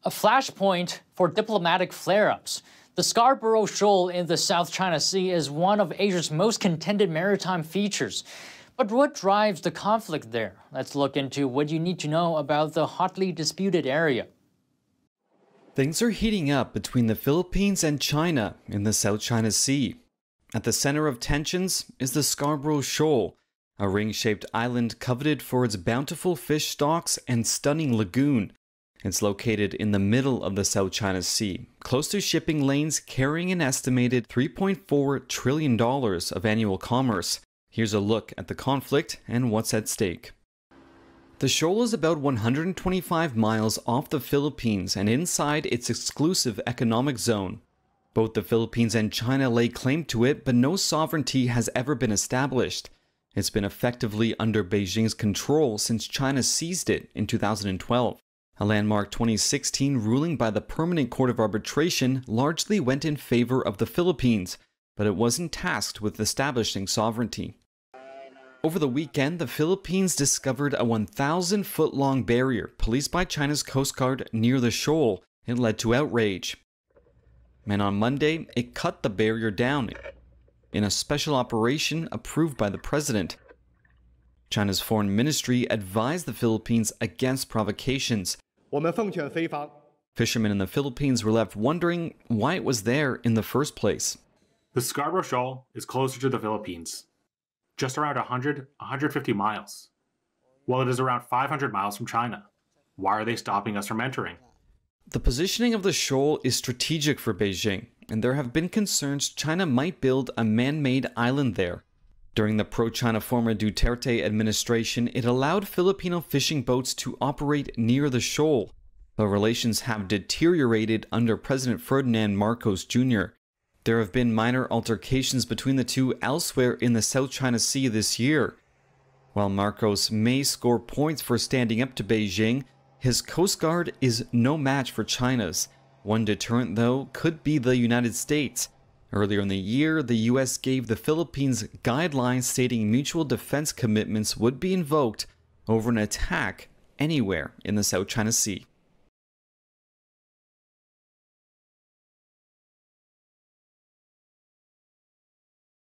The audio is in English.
A flashpoint for diplomatic flare-ups. The Scarborough Shoal in the South China Sea is one of Asia's most contended maritime features. But what drives the conflict there? Let's look into what you need to know about the hotly disputed area. Things are heating up between the Philippines and China in the South China Sea. At the center of tensions is the Scarborough Shoal, a ring-shaped island coveted for its bountiful fish stocks and stunning lagoon. It's located in the middle of the South China Sea, close to shipping lanes carrying an estimated $3.4 trillion of annual commerce. Here's a look at the conflict and what's at stake. The shoal is about 125 miles off the Philippines and inside its exclusive economic zone. Both the Philippines and China lay claim to it, but no sovereignty has ever been established. It's been effectively under Beijing's control since China seized it in 2012. A landmark 2016 ruling by the Permanent Court of Arbitration largely went in favor of the Philippines, but it wasn't tasked with establishing sovereignty. Over the weekend, the Philippines discovered a 1,000-foot-long barrier policed by China's Coast Guard near the shoal. It led to outrage. And on Monday, it cut the barrier down in a special operation approved by the president. China's foreign ministry advised the Philippines against provocations. Fishermen in the Philippines were left wondering why it was there in the first place. The Scarborough Shoal is closer to the Philippines, just around 150 miles, while it is around 500 miles from China. Why are they stopping us from entering? The positioning of the shoal is strategic for Beijing, and there have been concerns China might build a man-made island there. During the pro-China former Duterte administration, it allowed Filipino fishing boats to operate near the shoal, but relations have deteriorated under President Ferdinand Marcos Jr. There have been minor altercations between the two elsewhere in the South China Sea this year. While Marcos may score points for standing up to Beijing, his Coast Guard is no match for China's. One deterrent, though, could be the United States. Earlier in the year, the US gave the Philippines guidelines stating mutual defense commitments would be invoked over an attack anywhere in the South China Sea.